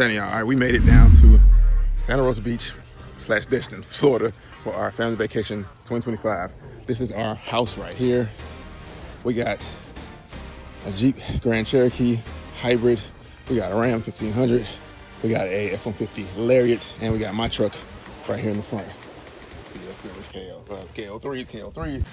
happening, y'all? All right, we made it down to Santa Rosa Beach / Destin, Florida for our family vacation 2025. This is our house right here. We got a Jeep Grand Cherokee hybrid. We got a Ram 1500. We got a F-150 Lariat, and we got my truck right here in the front. K03s.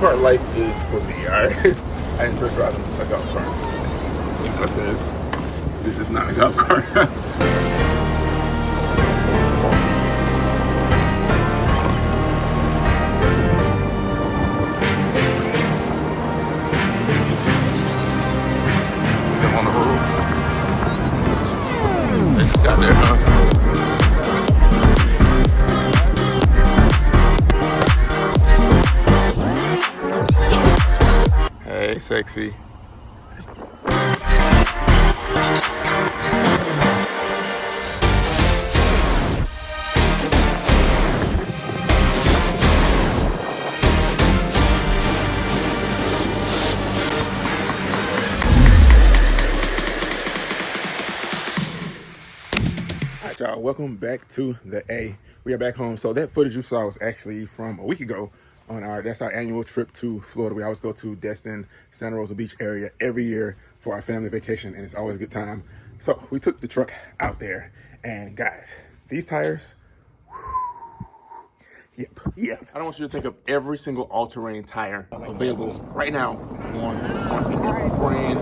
Golf life is for me, alright? I enjoy driving a golf cart. Even though it says this is not a golf cart. Them on the road. They just got there, huh? Hey, sexy. Alright, y'all, welcome back to the A. We are back home. So that footage you saw was actually from a week ago on that's our annual trip to Florida. We always go to Destin, Santa Rosa Beach area every year for our family vacation, and it's always a good time. So we took the truck out there, and guys, these tires, yep. I don't want you to think of every single all-terrain tire available right now on every brand,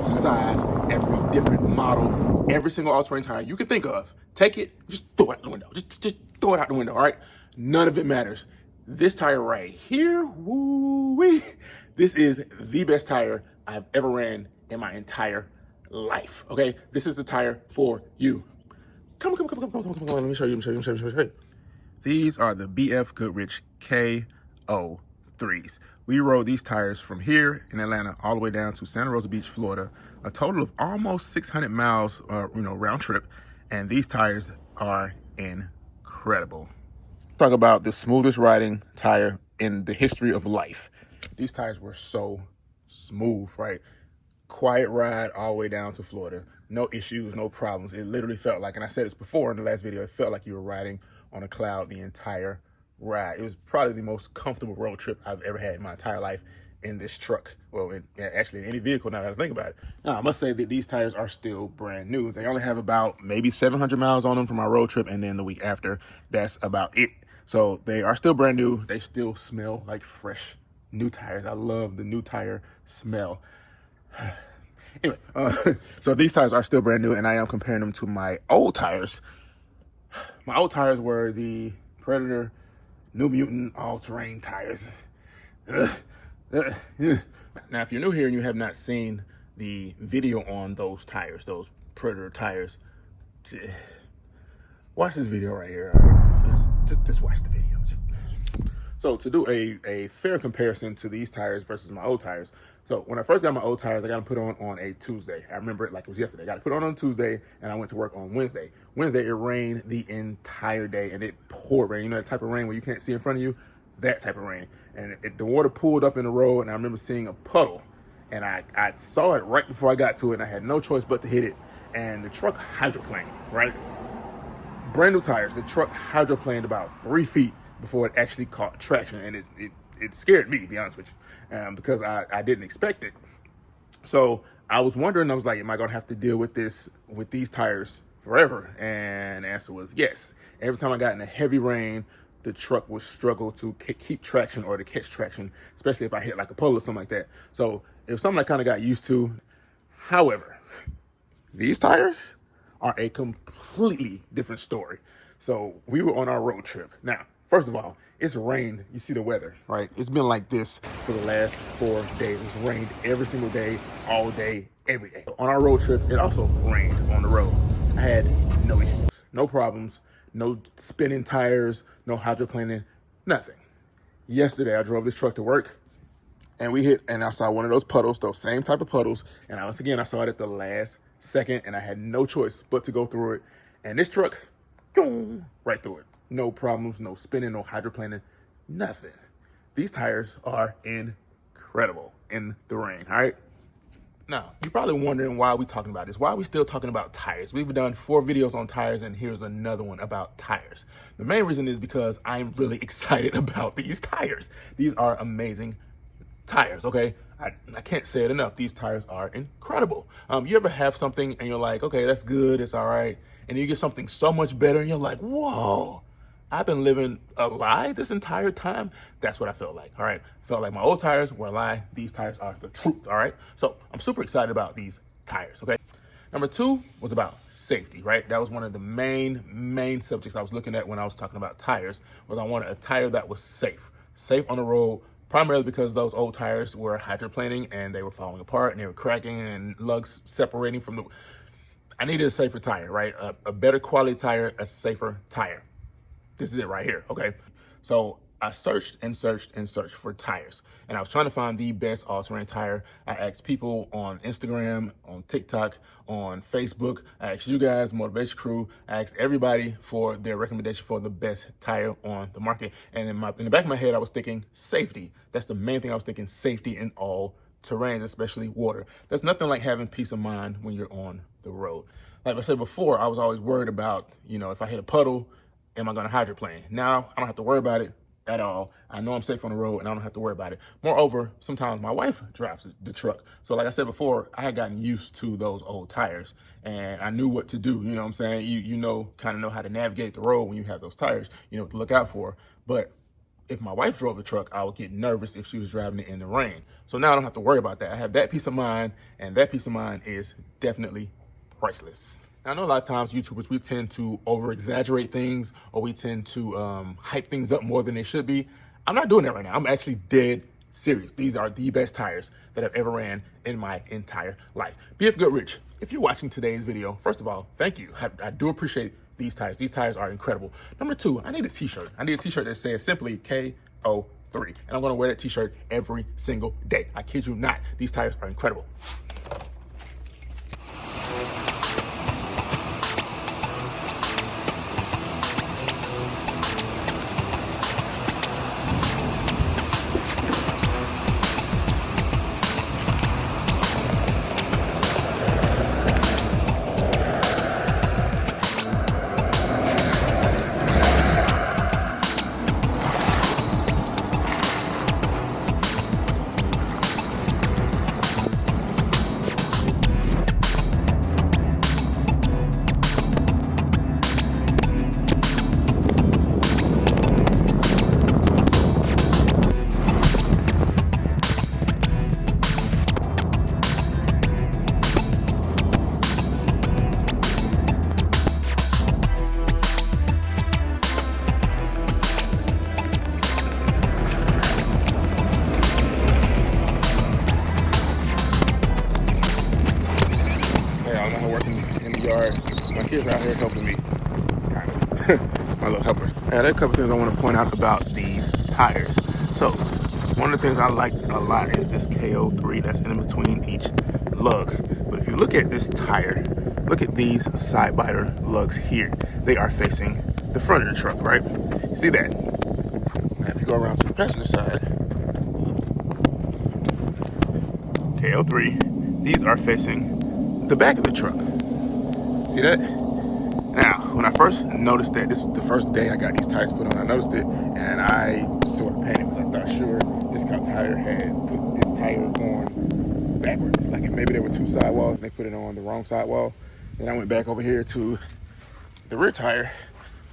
size, every different model, every single all-terrain tire you can think of. Take it, just throw it out the window. Just throw it out the window, all right? None of it matters. This tire right here, woo-wee, this is the best tire I've ever ran in my entire life, okay? This is the tire for you. Come on, let me show you. These are the BF Goodrich K03s. We rode these tires from here in Atlanta all the way down to Santa Rosa Beach, Florida, a total of almost 600 miles, round trip, and these tires are incredible. Talk about the smoothest riding tire in the history of life. These tires were so smooth, right? Quiet ride all the way down to Florida. No issues, no problems. It literally felt like, and I said this before in the last video, it felt like you were riding on a cloud the entire ride. It was probably the most comfortable road trip I've ever had in my entire life in this truck. Well, actually in any vehicle now that I think about it. Now, I must say that these tires are still brand new. They only have about maybe 700 miles on them from my road trip, and then the week after, that's about it. So they are still brand new. They still smell like fresh new tires. I love the new tire smell. Anyway, so these tires are still brand new, and I am comparing them to my old tires. My old tires were the Predator New Mutant all-terrain tires. Now, if you're new here and you have not seen the video on those tires, those Predator tires, watch this video right here. Just watch the video. So to do a fair comparison to these tires versus my old tires. So when I first got my old tires, I got them put on a Tuesday. I remember it like it was yesterday. I got it put on Tuesday, and I went to work on Wednesday. Wednesday, it rained the entire day, and it poured rain. You know that type of rain where you can't see in front of you? That type of rain. And the water pooled up in the road, and I remember seeing a puddle. And I saw it right before I got to it, and I had no choice but to hit it. And the truck hydroplaned, right? Brand new tires. The truck hydroplaned about 3 feet before it actually caught traction, and it scared me, to be honest with you, because I didn't expect it. So I was wondering, I was like, am I gonna have to deal with these tires forever? And the answer was yes. Every time I got in a heavy rain, the truck would struggle to keep traction or to catch traction, especially if I hit like a pole or something like that. So it was something I kind of got used to. However, these tires are a completely different story. So we were on our road trip. Now, first of all, it's rained. You see the weather, right? It's been like this for the last 4 days. It's rained every single day, all day, every day. On our road trip, it also rained on the road. I had no issues, no problems, no spinning tires, no hydroplaning, nothing. yesterday I drove this truck to work, and I saw one of those puddles, those same type of puddles. And once again, I saw it at the last second, and I had no choice but to go through it. And this truck, boom, right through it. No problems, no spinning, no hydroplaning, nothing. These tires are incredible in the rain, all right? Now, you're probably wondering why we're talking about this. Why are we still talking about tires? We've done 4 videos on tires, and here's another one about tires. The main reason is because I'm really excited about these tires. These are amazing tires, okay? I can't say it enough. These tires are incredible. You ever have something and you're like, okay, that's good, it's all right. And you get something so much better and you're like, whoa, I've been living a lie this entire time. That's what I felt like, all right? Felt like my old tires were a lie. These tires are the truth, all right? So I'm super excited about these tires, okay? Number 2 was about safety, right? That was one of the main subjects I was looking at when I was talking about tires, was I wanted a tire that was safe on the road, primarily because those old tires were hydroplaning and they were falling apart and they were cracking and lugs separating from the... I needed a safer tire, right? A better quality tire, a safer tire. This is it right here, okay? So I searched for tires, and I was trying to find the best all-terrain tire. I asked people on Instagram, on TikTok, on Facebook. I asked you guys, Motivation Crew. I asked everybody for their recommendation for the best tire on the market. And in the back of my head, I was thinking safety. That's the main thing I was thinking, safety in all terrains, especially water. There's nothing like having peace of mind when you're on the road. Like I said before, I was always worried about, if I hit a puddle, am I gonna hydroplane? Now, I don't have to worry about it at all. I know I'm safe on the road and I don't have to worry about it. Moreover, sometimes my wife drives the truck. So like I said before, I had gotten used to those old tires and I knew what to do. You know what I'm saying? You kind of know how to navigate the road when you have those tires, you know what to look out for. But if my wife drove the truck, I would get nervous if she was driving it in the rain. So now I don't have to worry about that. I have that peace of mind, and that peace of mind is definitely priceless. I know a lot of times YouTubers, we tend to over-exaggerate things, or we tend to hype things up more than they should be. I'm not doing that right now. I'm actually dead serious. These are the best tires that I've ever ran in my entire life. BF Goodrich, if you're watching today's video, first of all, thank you. I do appreciate these tires. These tires are incredible. Number 2, I need a t-shirt. I need a t-shirt that says simply K03. And I'm gonna wear that t-shirt every single day. I kid you not. These tires are incredible. My kids are out here helping me, kind of, my little helpers. There are a couple things I want to point out about these tires. So, one of the things I like a lot is this K03 that's in between each lug. But if you look at this tire, look at these side biter lugs here. They are facing the front of the truck, right? See that? Now if you go around to the passenger side, K03, these are facing the back of the truck. See that? Now, when I first noticed that, this was the first day I got these tires put on, I noticed it, and I sort of panicked because I thought sure this car tire had put this tire on backwards. Like maybe there were 2 sidewalls and they put it on the wrong sidewall. Then I went back over here to the rear tire.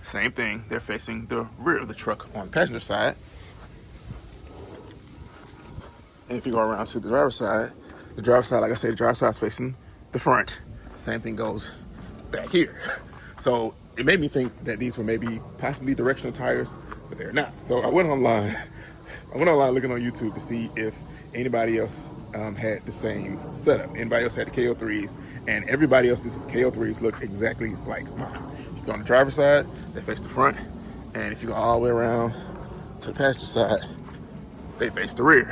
Same thing, they're facing the rear of the truck on the passenger side. And if you go around to the driver's side, like I said, the driver's side is facing the front. Same thing goes back here. So it made me think that these were maybe possibly directional tires, but they're not. So I went online looking on YouTube to see if anybody else had the same setup. Anybody else had the K03s, and everybody else's K03s look exactly like mine. If you go on the driver's side, they face the front, and if you go all the way around to the passenger side, they face the rear.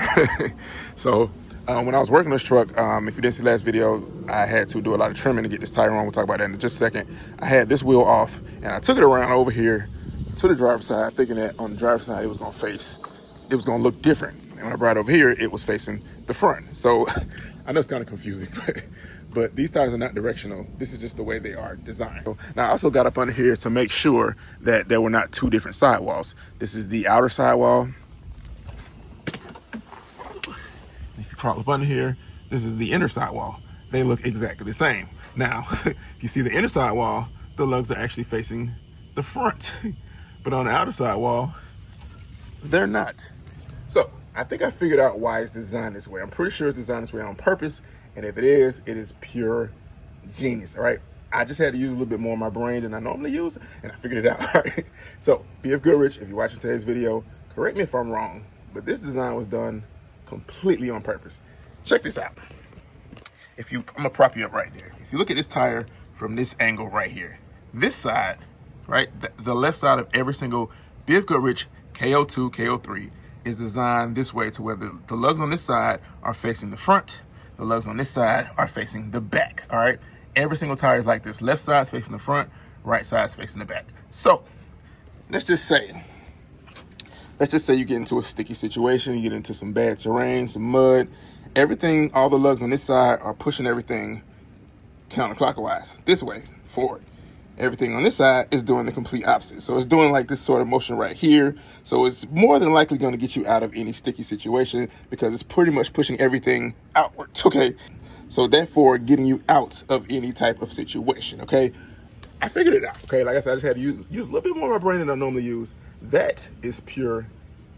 So when I was working this truck, if you didn't see the last video, I had to do a lot of trimming to get this tire on. We'll talk about that in just a second. I had this wheel off and I took it around over here to the driver's side, thinking that on the driver's side it was gonna look different. And when I brought it over here, it was facing the front. So I know it's kind of confusing, but these tires are not directional. This is just the way they are designed. Now I also got up under here to make sure that there were not two different sidewalls. This is the outer sidewall. If you crawl up under here, this is the inner sidewall. They look exactly the same. Now, if you see the inner sidewall, the lugs are actually facing the front. But on the outer sidewall, they're not. So I think I figured out why it's designed this way. I'm pretty sure it's designed this way on purpose. And if it is pure genius, all right? I just had to use a little bit more of my brain than I normally use, and I figured it out, all right? So, BF Goodrich, if you're watching today's video, correct me if I'm wrong, but this design was done completely on purpose. Check this out. I'm gonna prop you up right there. If you look at this tire from this angle right here, this side, right, the left side of every single BF Goodrich K02, K03 is designed this way to where the lugs on this side are facing the front, the lugs on this side are facing the back, all right? Every single tire is like this. Left side's facing the front, right side's facing the back. So, let's just say you get into a sticky situation, you get into some bad terrain, some mud, everything, all the lugs on this side are pushing everything counterclockwise, this way, forward. Everything on this side is doing the complete opposite. So it's doing like this sort of motion right here. So it's more than likely going to get you out of any sticky situation because it's pretty much pushing everything outwards, okay? So therefore, getting you out of any type of situation, okay? I figured it out, okay? Like I said, I just had to use a little bit more of my brain than I normally use. That is pure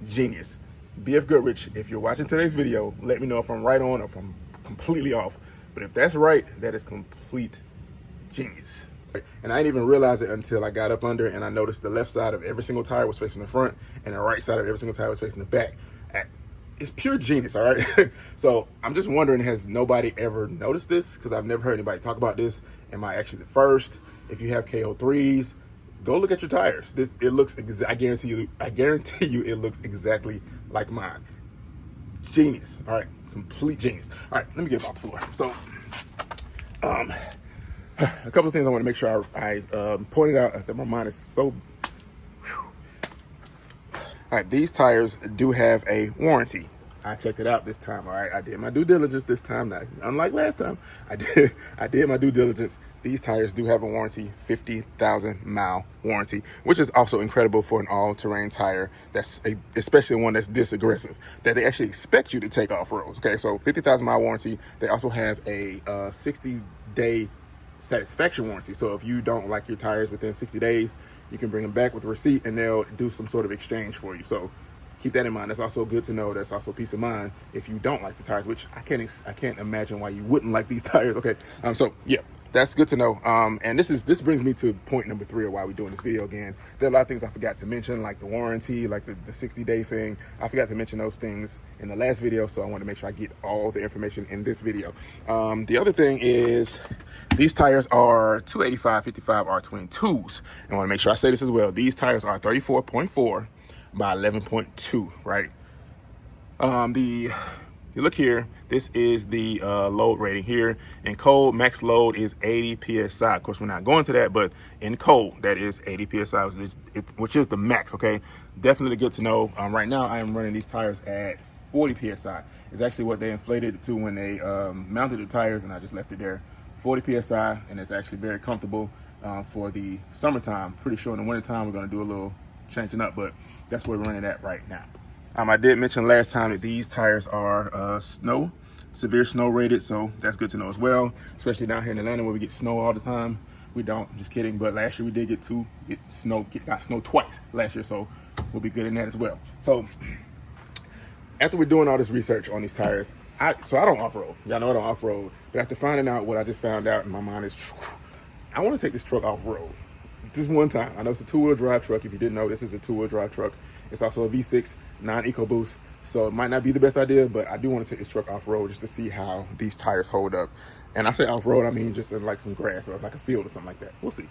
genius. BF Goodrich, if you're watching today's video, let me know if I'm right on or if I'm completely off. But if that's right, that is complete genius. And I didn't even realize it until I got up under and I noticed the left side of every single tire was facing the front and the right side of every single tire was facing the back. It's pure genius, all right? So I'm just wondering, has nobody ever noticed this? Because I've never heard anybody talk about this. Am I actually the first? If you have K03s, go look at your tires. It looks, I guarantee you, it looks exactly like mine. Genius, all right? Complete genius. All right, let me get it off the floor. So, a couple of things I want to make sure I pointed out. I said my mind is so. All right, these tires do have a warranty. I checked it out this time. All right, I did my due diligence this time. Now, unlike last time, I did my due diligence. These tires do have a warranty, 50,000 mile warranty, which is also incredible for an all-terrain tire. Especially one that's this aggressive, that they actually expect you to take off roads. Okay, so 50,000 mile warranty. They also have a 60-day satisfaction warranty. So if you don't like your tires within 60 days, you can bring them back with a receipt and they'll do some sort of exchange for you. So keep that in mind. That's also good to know. That's also peace of mind if you don't like the tires, which I can't imagine why you wouldn't like these tires. Okay, so yeah, that's good to know. And this brings me to point number 3 of why we're doing this video again. There are a lot of things I forgot to mention, like the warranty, like the 60-day thing. I forgot to mention those things in the last video, so I want to make sure I get all the information in this video. The other thing is these tires are 285/55 R22s. And I want to make sure I say this as well. These tires are 34.4 by 11.2, right? You look here, this is the load rating here. In cold, max load is 80 psi. Of course, we're not going to that, but in cold, that is 80 psi, which is the max, okay? Definitely good to know. Right now, I am running these tires at 40 psi. It's actually what they inflated it to when they mounted the tires, and I just left it there. 40 psi, and it's actually very comfortable for the summertime. Pretty sure in the wintertime, we're gonna do a little changing up, but that's where we're running at right now. I did mention last time that these tires are severe snow rated, so that's good to know as well, especially down here in Atlanta where we get snow all the time. We don't, I'm just kidding, but last year we did got snow twice last year, so we'll be good in that as well. So after we're doing all this research on these tires, I don't off-road. Y'all know I don't off-road, but after finding out what I just found out in my mind is, I want to take this truck off-road. Just one time. I know it's a 2-wheel drive truck. If you didn't know, this is a 2-wheel drive truck. It's also a V6 non-EcoBoost, so it might not be the best idea, but I do want to take this truck off-road just to see how these tires hold up. And I say off-road, I mean just in like some grass or like a field or something like that. We'll see.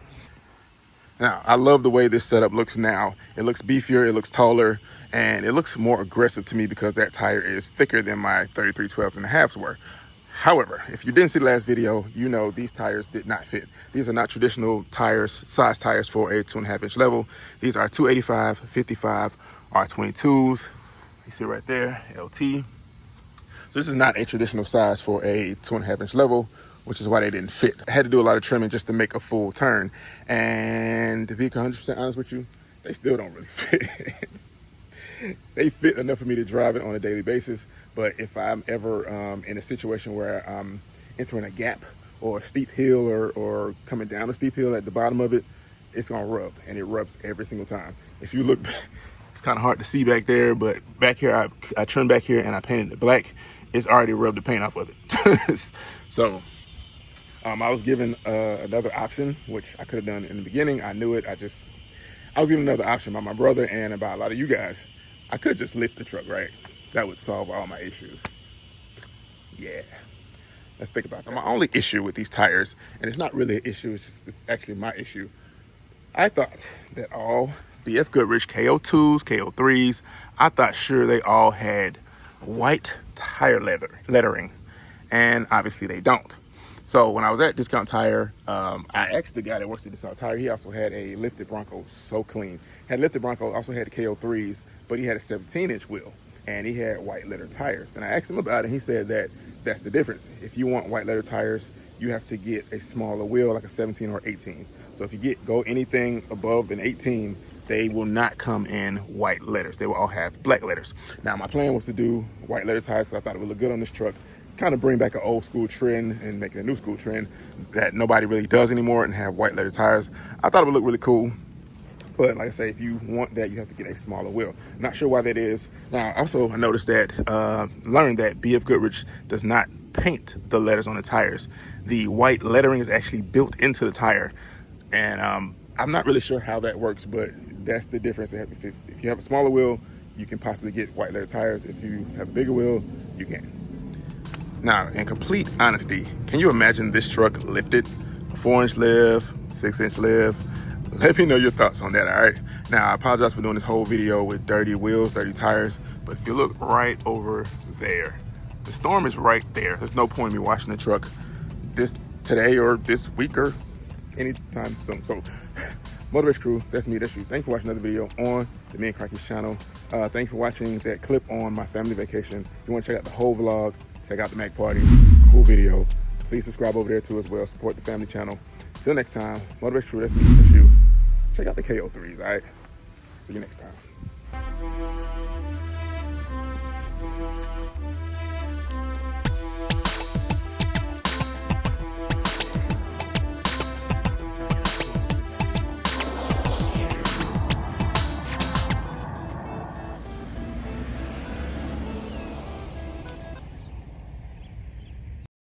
Now, I love the way this setup looks now. It looks beefier, it looks taller, and it looks more aggressive to me because that tire is thicker than my 3312s and a halves were. However, if you didn't see the last video, you know these tires did not fit. These are not traditional tires, size tires for a 2.5 inch level. These are 285, 55, R22s. You see right there, LT. So this is not a traditional size for a 2.5 inch level, which is why they didn't fit. I had to do a lot of trimming just to make a full turn. And to be 100% honest with you, they still don't really fit. They fit enough for me to drive it on a daily basis. But if I'm ever in a situation where I'm entering a gap or a steep hill or coming down a steep hill at the bottom of it, it's gonna rub, and it rubs every single time. If you look, it's kind of hard to see back there, but back here, I trimmed back here and I painted it black. It's already rubbed the paint off of it. So I was given another option, which I could have done in the beginning. I knew it. I was given another option by my brother and by a lot of you guys. I could just lift the truck, right? That would solve all my issues. Yeah, let's think about that. My only issue with these tires, and it's not really an issue, it's actually my issue. I thought that all BF Goodrich K02s, K03s, I thought sure they all had white tire lettering, and obviously they don't. So when I was at Discount Tire, I asked the guy that works at Discount Tire. He also had a lifted Bronco, so clean. Had lifted Bronco, also had the K03s, but he had a 17-inch wheel, and he had white letter tires. And I asked him about it, and he said that that's the difference. If you want white letter tires, you have to get a smaller wheel, like a 17 or 18. So if you go anything above an 18, they will not come in white letters. They will all have black letters. Now, my plan was to do white letter tires because I thought it would look good on this truck. Kind of bring back an old school trend and make it a new school trend that nobody really does anymore and have white letter tires. I thought it would look really cool. But like I say, if you want that, you have to get a smaller wheel. Not sure why that is. Now, also, I noticed that, learned that BF Goodrich does not paint the letters on the tires. The white lettering is actually built into the tire. And I'm not really sure how that works, but that's the difference. If you have a smaller wheel, you can possibly get white letter tires. If you have a bigger wheel, you can. Now, in complete honesty, can you imagine this truck lifted? A 4-inch lift, 6-inch lift. Let me know your thoughts on that, all right? Now, I apologize for doing this whole video with dirty wheels, dirty tires, but if you look right over there, the storm is right there. There's no point in me washing the truck today or this week or anytime soon. So, Motivation Crew, that's me, that's you. Thanks for watching another video on the Me and Crocky's channel. Thanks for watching that clip on my family vacation. If you want to check out the whole vlog, check out the Mack party, cool video. Please subscribe over there too as well. Support the family channel. Till next time, Motivation Crew, that's me, that's you. Check out the K03s, all right? See you next time.